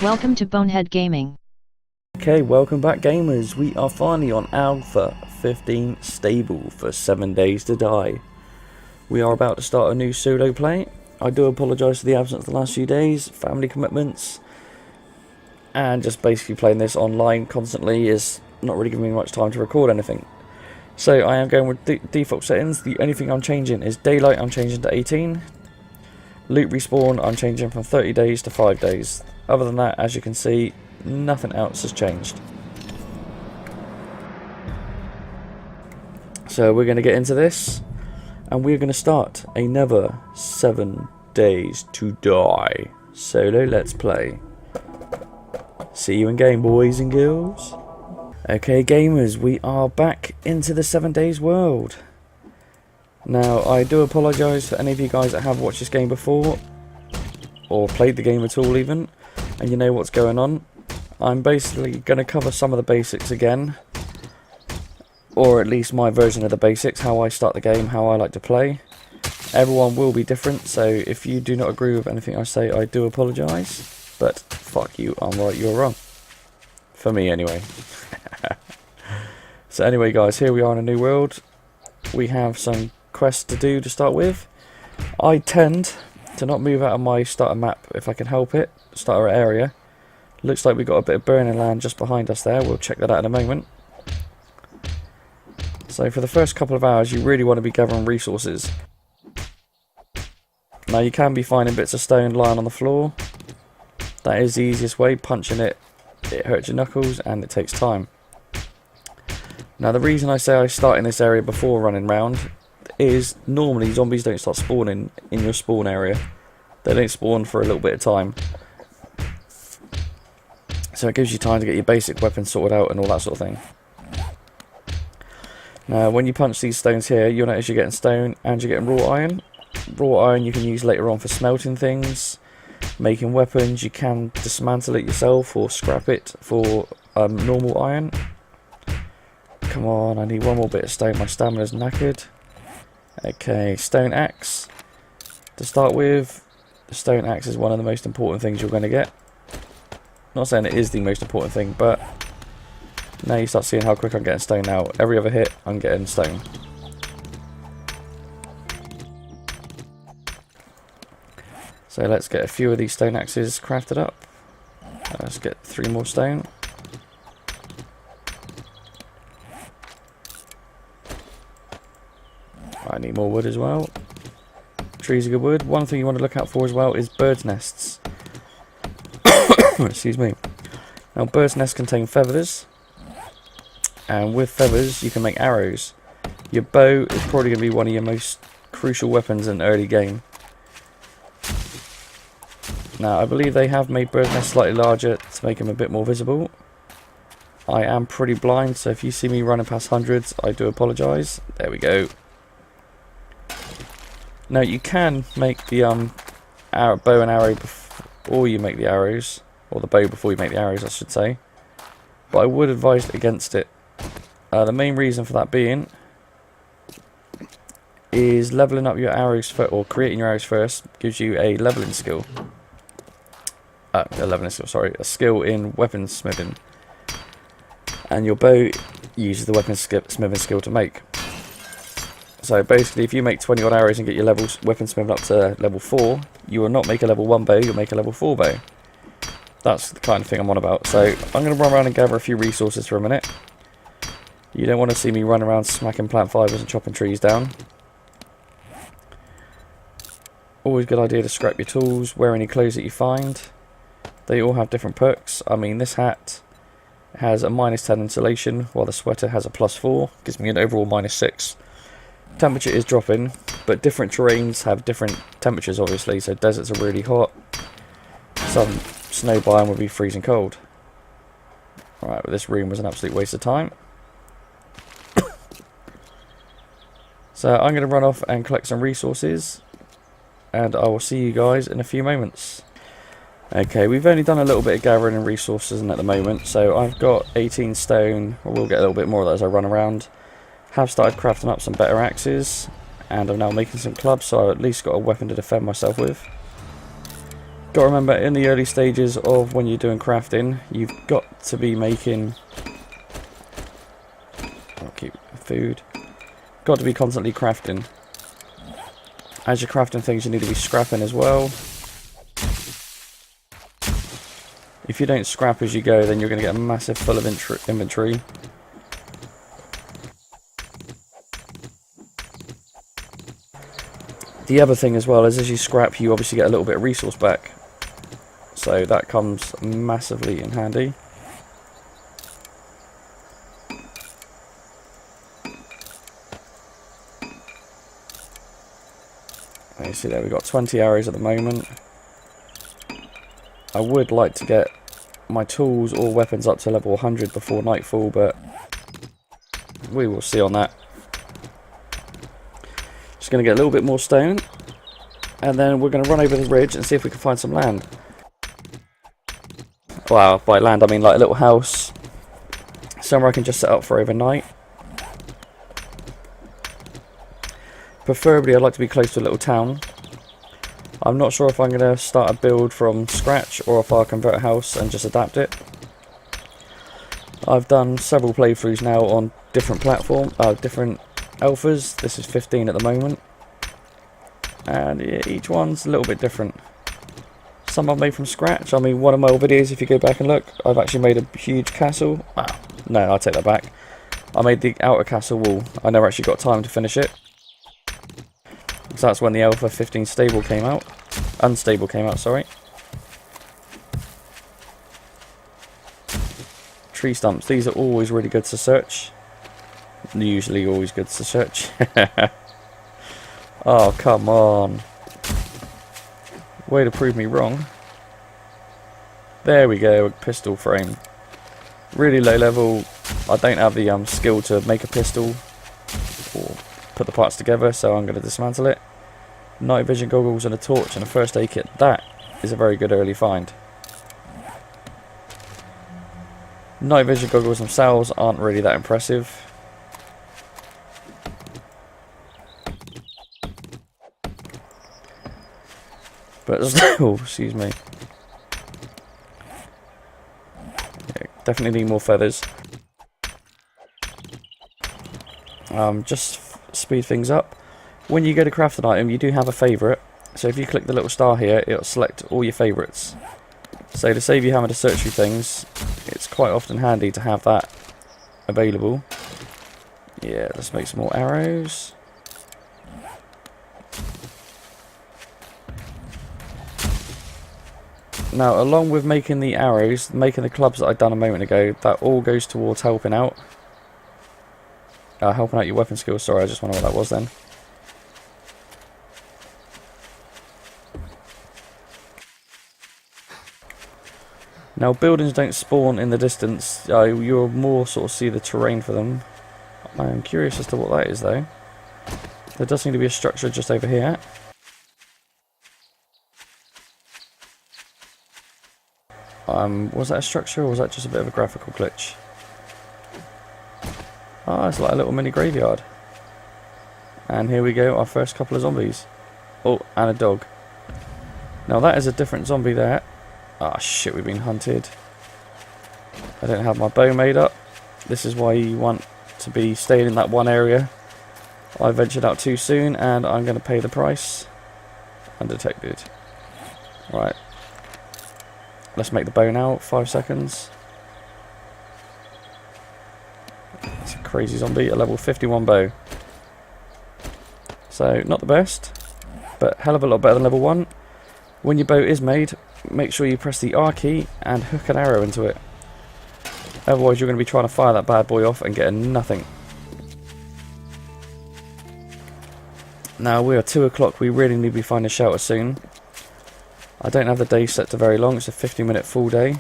Welcome to Bonehead Gaming. Okay, welcome back gamers. We are finally on Alpha 15 stable for 7 days to die. We are about to start a new solo play. I do apologise for the absence the last few days, family commitments, and just basically playing this online constantly is not really giving me much time to record anything. So I am going with default settings. The only thing I'm changing is daylight. I'm changing to 18. Loot respawn I'm changing from 30 days to 5 days. Other than that, as you can see, nothing else has changed. So we're going to get into this, and we're going to start another 7 days to die solo let's play. See you in game, boys and girls. Okay gamers, we are back into the 7 days world. Now I do apologise for any of you guys that have watched this game before, or played the game at all even, and you know what's going on. I'm basically going to cover some of the basics again, or at least my version of the basics, how I start the game, how I like to play. Everyone will be different, so if you do not agree with anything I say, I do apologise, but fuck you, I'm right, you're wrong. For me anyway. So anyway guys, here we are in a new world. We have some quests to do to start with. I tend to not move out of my starter map if I can help it, starter area. Looks like we've got a bit of burning land just behind us there. We'll check that out in a moment. So for the first couple of hours you really want to be gathering resources. Now you can be finding bits of stone lying on the floor. That is the easiest way. Punching it, it hurts your knuckles and it takes time. Now the reason I say I start in this area before running round is normally zombies don't start spawning in your spawn area. They don't spawn for a little bit of time. So it gives you time to get your basic weapons sorted out and all that sort of thing. Now when you punch these stones here, you'll notice you're getting stone and you're getting raw iron. Raw iron you can use later on for smelting things, making weapons. You can dismantle it yourself or scrap it for normal iron. Come on, I need one more bit of stone, my stamina's knackered. Okay, stone axe. To start with, the stone axe is one of the most important things you're going to get. Not saying it is the most important thing, but now you start seeing how quick I'm getting stone now. Every other hit, I'm getting stone. So let's get a few of these stone axes crafted up. Let's get 3 more stone. I need more wood as well. Trees are good wood. One thing you want to look out for as well is birds' nests. Excuse me. Now birds' nests contain feathers, and with feathers you can make arrows. Your bow is probably going to be one of your most crucial weapons in early game. Now I believe they have made birds' nests slightly larger to make them a bit more visible. I am pretty blind, so if you see me running past hundreds, I do apologise. There we go. Now you can make the bow and arrow before you make the arrows, or the bow before you make the arrows I should say, but I would advise against it. The main reason for that being is leveling up your arrows or creating your arrows first gives you a leveling skill. A skill in weaponsmithing, and your bow uses the weaponsmithing skill to make. So basically if you make 20 odd arrows and get your weaponsmithing up to level 4, you will not make a level 1 bow, you'll make a level 4 bow. That's the kind of thing I'm on about. So I'm going to run around and gather a few resources for a minute. You don't want to see me run around smacking plant fibres and chopping trees down. Always a good idea to scrap your tools, wear any clothes that you find. They all have different perks. I mean, this hat has a -10 insulation, while the sweater has a +4, gives me an overall -6. Temperature is dropping, but different terrains have different temperatures obviously, so deserts are really hot. Some snow biome will be freezing cold. Alright, well, this room was an absolute waste of time. So I'm going to run off and collect some resources, and I will see you guys in a few moments. Okay, we've only done a little bit of gathering and resources at the moment, so I've got 18 stone, or we'll get a little bit more of that as I run around. Have started crafting up some better axes, and I'm now making some clubs, so I've at least got a weapon to defend myself with. Got to remember, in the early stages of when you're doing crafting, you've got to be making... I'll keep food. Got to be constantly crafting. As you're crafting things, you need to be scrapping as well. If you don't scrap as you go, then you're going to get a massive full of inventory. The other thing as well is, as you scrap, you obviously get a little bit of resource back. So that comes massively in handy. You see there, we've got 20 arrows at the moment. I would like to get my tools or weapons up to level 100 before nightfall, but we will see on that. Just going to get a little bit more stone, and then we're going to run over the ridge and see if we can find some land. Wow, by land I mean like a little house, somewhere I can just set up for overnight. Preferably I'd like to be close to a little town. I'm not sure if I'm going to start a build from scratch or if I'll convert a house and just adapt it. I've done several playthroughs now on different different alphas. This is 15 at the moment. And yeah, each one's a little bit different. Some I've made from scratch. I mean, one of my old videos, if you go back and look, I've actually made a huge castle. Wow. No, I'll take that back. I made the outer castle wall. I never actually got time to finish it. So that's when the Alpha 15 unstable came out, sorry. Tree stumps, these are always really good to search. Usually always good to search. Oh, come on. Way to prove me wrong. There we go, pistol frame. Really low level. I don't have the skill to make a pistol or put the parts together, so I'm going to dismantle it. Night vision goggles and a torch and a first aid kit. That is a very good early find. Night vision goggles themselves aren't really that impressive. But still, excuse me. Yeah, definitely need more feathers. Just speed things up. When you go to craft an item, you do have a favourite. So if you click the little star here, it'll select all your favourites. So to save you having to search through things, it's quite often handy to have that available. Yeah, let's make some more arrows. Now, along with making the arrows, making the clubs that I'd done a moment ago, that all goes towards helping out. Helping out your weapon skills. Sorry, I just wonder what that was then. Now, buildings don't spawn in the distance. You'll more sort of see the terrain for them. I am curious as to what that is, though. There does seem to be a structure just over here. Was that a structure or was that just a bit of a graphical glitch? Ah, it's like a little mini graveyard. And here we go, our first couple of zombies. Oh, and a dog. Now that is a different zombie there. Ah, shit, we've been hunted. I don't have my bow made up. This is why you want to be staying in that one area. I ventured out too soon and I'm going to pay the price. Undetected. Right. Let's make the bow now. 5 seconds. It's a crazy zombie. A level 51 bow. So, not the best, but hell of a lot better than level 1. When your bow is made, make sure you press the R key and hook an arrow into it. Otherwise you're going to be trying to fire that bad boy off and getting nothing. Now we are 2 o'clock, we really need to be finding shelter soon. I don't have the day set to very long, it's a 50-minute full day.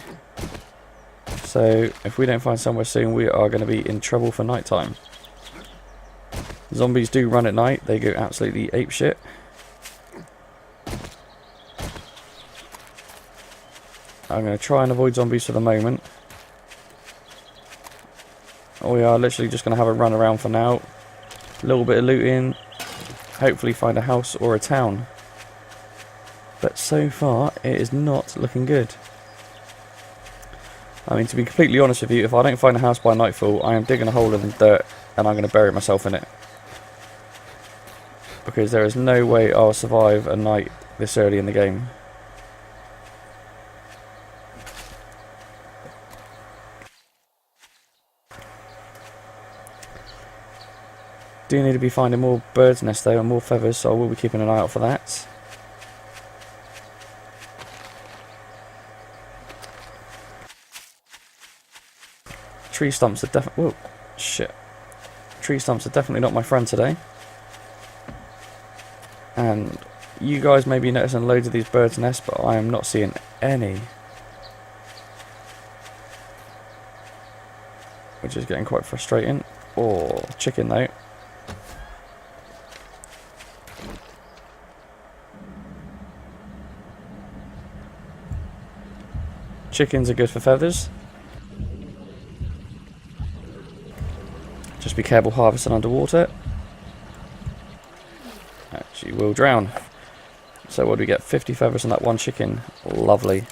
So if we don't find somewhere soon, we are going to be in trouble for night time. Zombies do run at night, they go absolutely apeshit. I'm going to try and avoid zombies for the moment. We are literally just going to have a run around for now. A little bit of looting. Hopefully find a house or a town. But so far, it is not looking good. I mean, to be completely honest with you, if I don't find a house by nightfall, I am digging a hole in the dirt and I'm going to bury myself in it. Because there is no way I'll survive a night this early in the game. Do need to be finding more birds' nests though and more feathers, so I will be keeping an eye out for that. Tree stumps are definitely... Whoa, shit. Tree stumps are definitely not my friend today. And you guys may be noticing loads of these birds' nests, but I am not seeing any. Which is getting quite frustrating. Oh, chicken though. Chickens are good for feathers. Just be careful harvesting underwater. Actually will drown. So what do we get? 50 feathers on that one chicken. Lovely.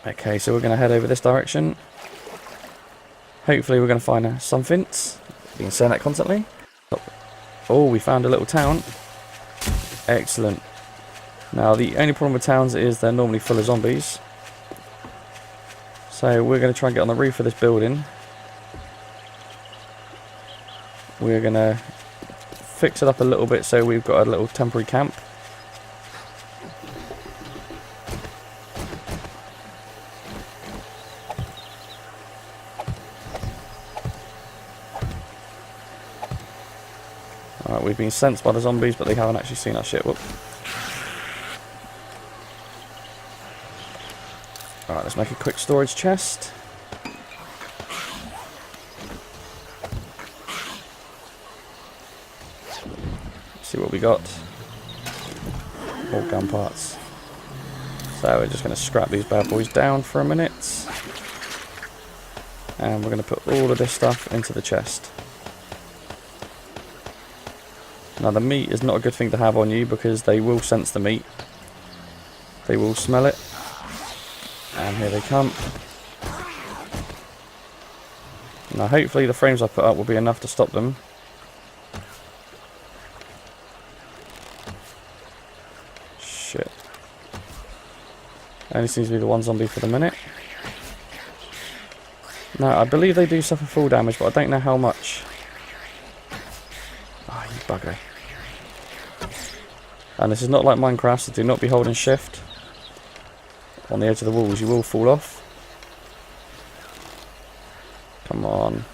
Okay, so we're going to head over this direction. Hopefully we're going to find something. Been saying that constantly. Oh, we found a little town. Excellent. Now the only problem with towns is they're normally full of zombies. So we're going to try and get on the roof of this building. We're going to fix it up a little bit so we've got a little temporary camp. Alright, we've been sensed by the zombies, but they haven't actually seen our shit. Whoop. Alright, let's make a quick storage chest. See what we got. All gun parts. So we're just going to scrap these bad boys down for a minute. And we're going to put all of this stuff into the chest. Now the meat is not a good thing to have on you because they will sense the meat. They will smell it. And here they come. Now hopefully the frames I put up will be enough to stop them. Shit. Only seems to be the one zombie for the minute. Now I believe they do suffer full damage, but I don't know how much. Ah, oh, you bugger. And this is not like Minecraft, so do not be holding shift on the edge of the walls, you will fall off. Come on.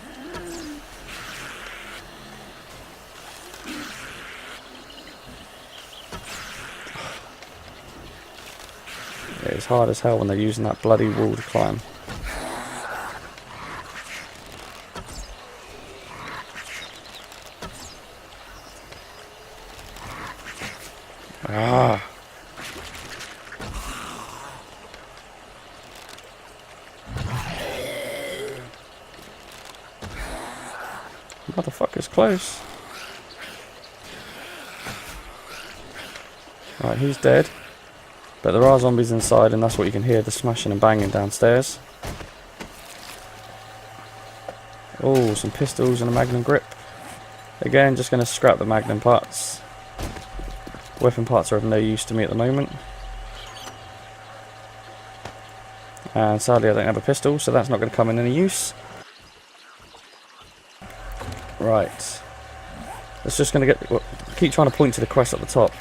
It's hard as hell when they're using that bloody wall to climb. Ah. Motherfucker's close. Right, he's dead. But there are zombies inside, and that's what you can hear, the smashing and banging downstairs. Oh, some pistols and a magnum grip. Again, just going to scrap the magnum parts. Weapon parts are of no use to me at the moment. And sadly I don't have a pistol, so that's not going to come in any use. Right. Let's just going to get... Well, keep trying to point to the quest at the top.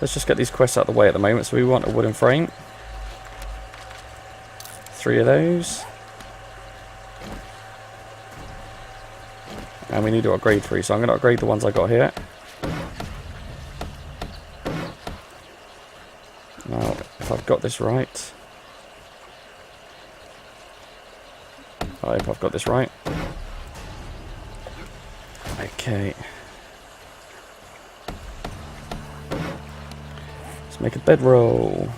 Let's just get these quests out of the way at the moment. So we want a wooden frame. 3 of those. And we need to upgrade 3, so I'm going to upgrade the ones I got here. Now, if I've got this right... I hope I've got this right. Okay. Let's make a bedroll.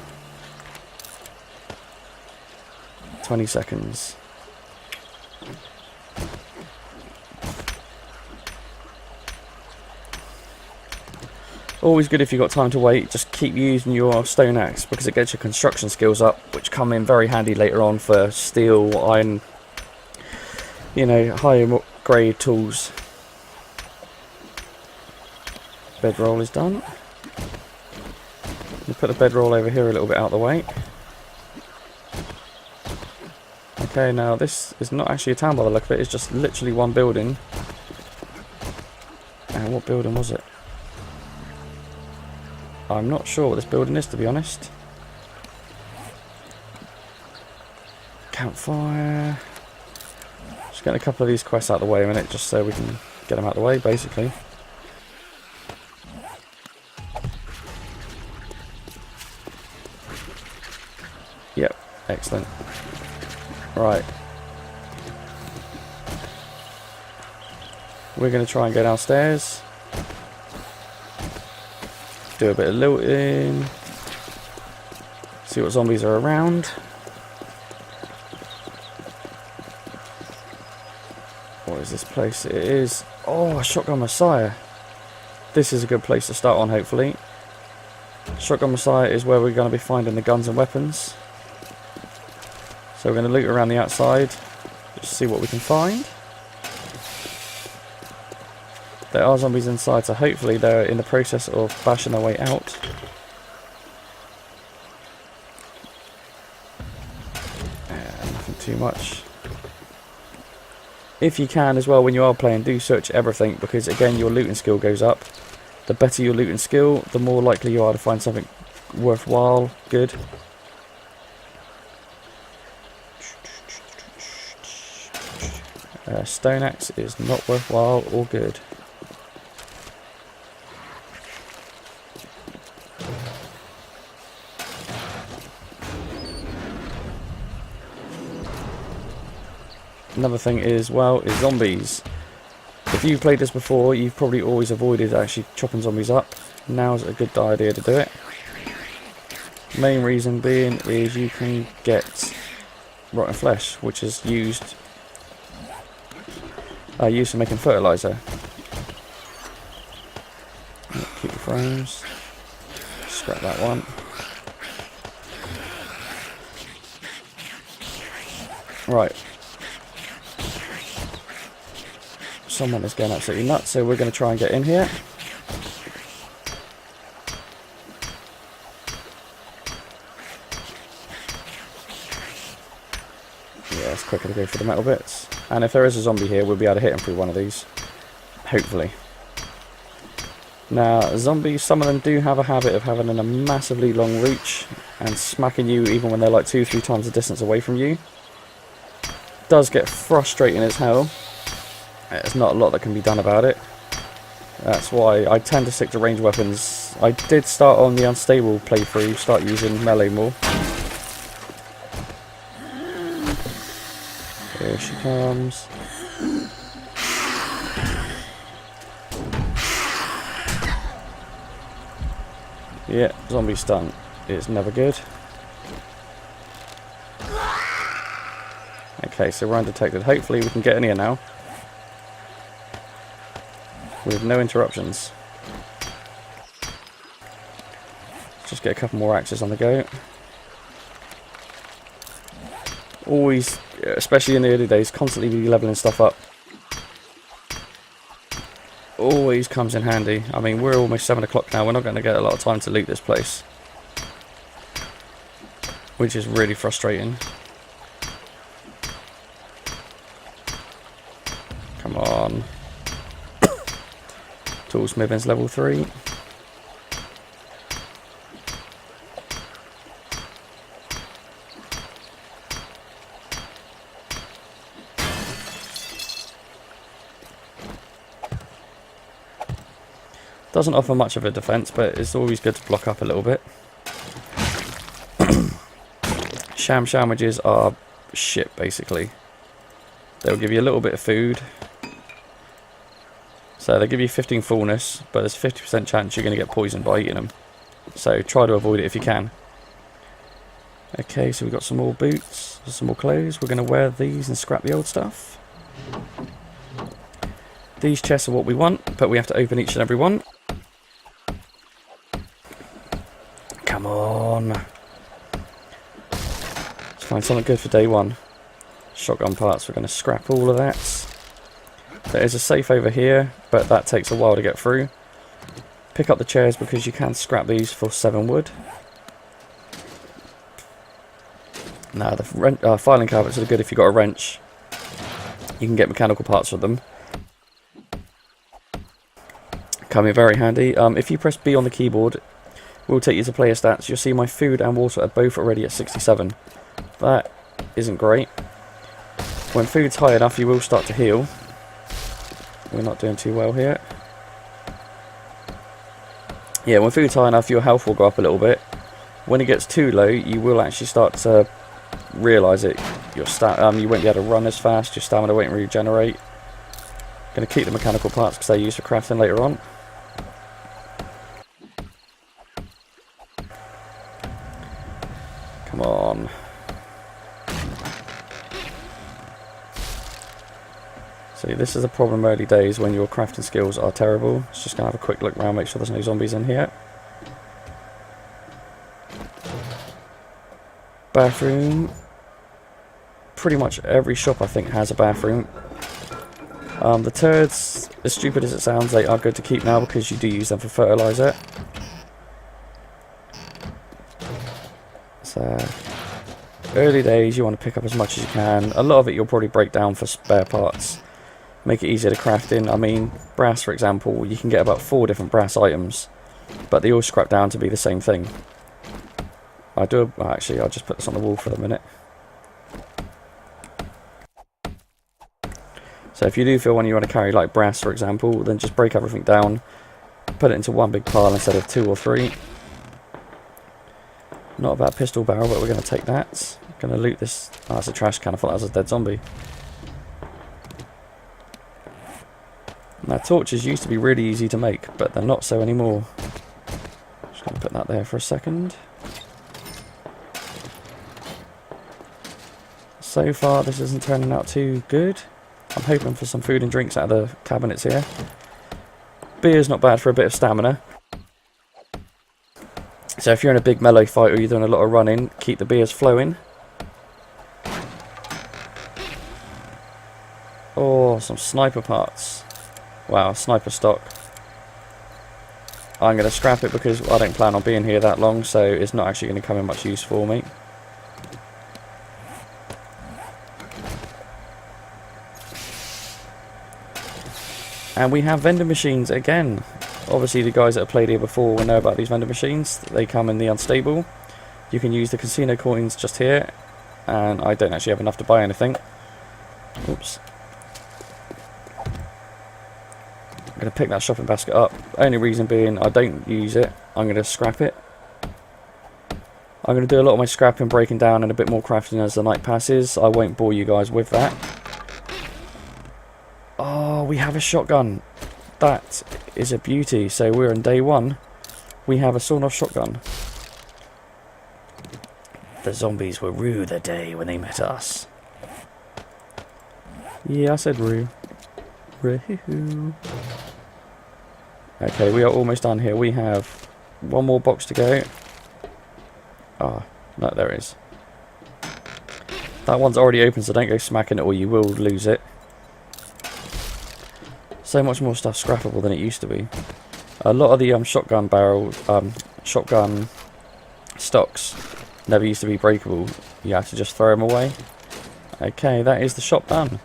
20 seconds. Always good if you've got time to wait, just keep using your stone axe because it gets your construction skills up, which come in very handy later on for steel, iron, you know, higher grade tools. Bedroll is done. We'll put the bedroll over here a little bit out of the way. Okay, now this is not actually a town by the look of it, it's just literally one building. And what building was it? I'm not sure what this building is, to be honest. Campfire. Just getting a couple of these quests out of the way a minute, just so we can get them out of the way, basically. Yep, excellent. Right. We're going to try and go downstairs. Do a bit of looting. See what zombies are around. What is this place? It is... Oh, Shotgun Messiah. This is a good place to start on, hopefully. Shotgun Messiah is where we're going to be finding the guns and weapons. So we're going to loot around the outside. Just see what we can find. There are zombies inside, so hopefully they're in the process of bashing their way out. Nothing too much. If you can as well, when you are playing, do search everything, because again your looting skill goes up. The better your looting skill, the more likely you are to find something worthwhile, good. Stone axe is not worthwhile or good. Another thing is, well, is zombies. If you've played this before, you've probably always avoided actually chopping zombies up. Now's a good idea to do it. Main reason being is you can get rotten flesh, which is used for making fertilizer. Keep the frames. Scrap that one. Right. Someone is going absolutely nuts, so we're going to try and get in here. Yeah, it's quicker to go for the metal bits. And if there is a zombie here, we'll be able to hit him through one of these. Hopefully. Now, zombies, some of them do have a habit of having a massively long reach and smacking you even when they're like 2-3 times the distance away from you. Does get frustrating as hell. There's not a lot that can be done about it. That's why I tend to stick to ranged weapons. I did start on the unstable playthrough, start using melee more. Here she comes. Yeah, zombie stun. It's never good. Okay, so we're undetected. Hopefully we can get in here now with no interruptions. Just get a couple more axes on the go. Always, especially in the early days, constantly be leveling stuff up. Always comes in handy. I mean, we're almost 7 o'clock now. We're not going to get a lot of time to loot this place, which is really frustrating. Come on. Toolsmithing's level 3. Doesn't offer much of a defense, but it's always good to block up a little bit. Sham sandwiches are shit, basically. They'll give you a little bit of food. So they give you 15 fullness, but there's a 50% chance you're going to get poisoned by eating them. So try to avoid it if you can. Okay, so we've got some more boots, some more clothes. We're going to wear these and scrap the old stuff. These chests are what we want, but we have to open each and every one. Come on. Let's find something good for day one. Shotgun parts, we're going to scrap all of that. There is a safe over here, but that takes a while to get through. Pick up the chairs because you can scrap these for 7 wood. Now the filing cabinets are good if you've got a wrench. You can get mechanical parts for them. Come in very handy. If you press B on the keyboard, we'll take you to player stats. You'll see my food and water are both already at 67. That isn't great. When food's high enough, you will start to heal. We're not doing too well here. Yeah, when food's high enough, your health will go up a little bit. When it gets too low, you will actually start to realise it. You won't be able to run as fast. Your stamina won't regenerate. Going to keep the mechanical parts because they're used for crafting later on. Come on. See, this is a problem early days when your crafting skills are terrible. Let's just going to have a quick look around, make sure there's no zombies in here. Bathroom. Pretty much every shop I think has a bathroom. The turds, as stupid as it sounds, they are good to keep now because you do use them for fertilizer. So, early days you want to pick up as much as you can. A lot of it you'll probably break down for spare parts. Make it easier to craft in. I mean, brass for example, you can get about 4 different brass items, but they all scrap down to be the same thing. Actually, I'll just put this on the wall for the minute. So if you do feel when you want to carry like brass for example, then just break everything down, put it into one big pile instead of 2 or 3. Not a bad pistol barrel, but we're going to take that. Going to loot this. Oh, that's a trash can. I thought that was a dead zombie. Now torches used to be really easy to make, but they're not so anymore. Just going to put that there for a second. So far this isn't turning out too good. I'm hoping for some food and drinks out of the cabinets here. Beer's not bad for a bit of stamina. So if you're in a big melee fight or you're doing a lot of running, keep the beers flowing. Oh, some sniper parts. Wow, sniper stock. I'm going to scrap it because I don't plan on being here that long, so it's not actually going to come in much use for me. And we have vending machines again. Obviously the guys that have played here before will know about these vending machines. They come in the unstable. You can use the casino coins just here. And I don't actually have enough to buy anything. Oops. I'm going to pick that shopping basket up. Only reason being I don't use it. I'm going to scrap it. I'm going to do a lot of my scrapping, breaking down and a bit more crafting as the night passes. I won't bore you guys with that. Oh, we have a shotgun. That is a beauty. So we're on day 1. We have a sawn-off shotgun. The zombies were rue the day when they met us. Yeah, I said rue. Rue. Okay, we are almost done here. We have one more box to go. Ah, no, there it is. That one's already open, so don't go smacking it or you will lose it. So much more stuff scrappable than it used to be. A lot of the shotgun stocks never used to be breakable. You have to just throw them away. Okay, that is the shop done.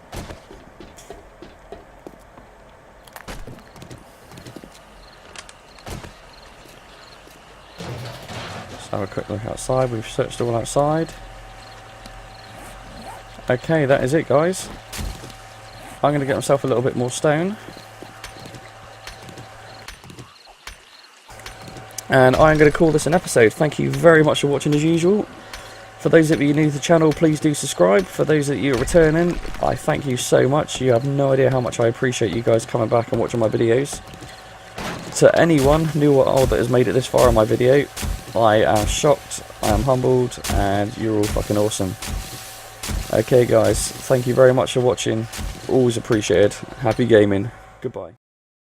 Let's have a quick look outside. We've searched all outside. Okay, that is it, guys. I'm going to get myself a little bit more stone. And I'm going to call this an episode. Thank you very much for watching as usual. For those of you new to the channel, please do subscribe. For those of you returning, I thank you so much. You have no idea how much I appreciate you guys coming back and watching my videos. To anyone new or old that has made it this far in my video, I am shocked, I am humbled, and you're all fucking awesome. Okay guys, thank you very much for watching. Always appreciated. Happy gaming. Goodbye.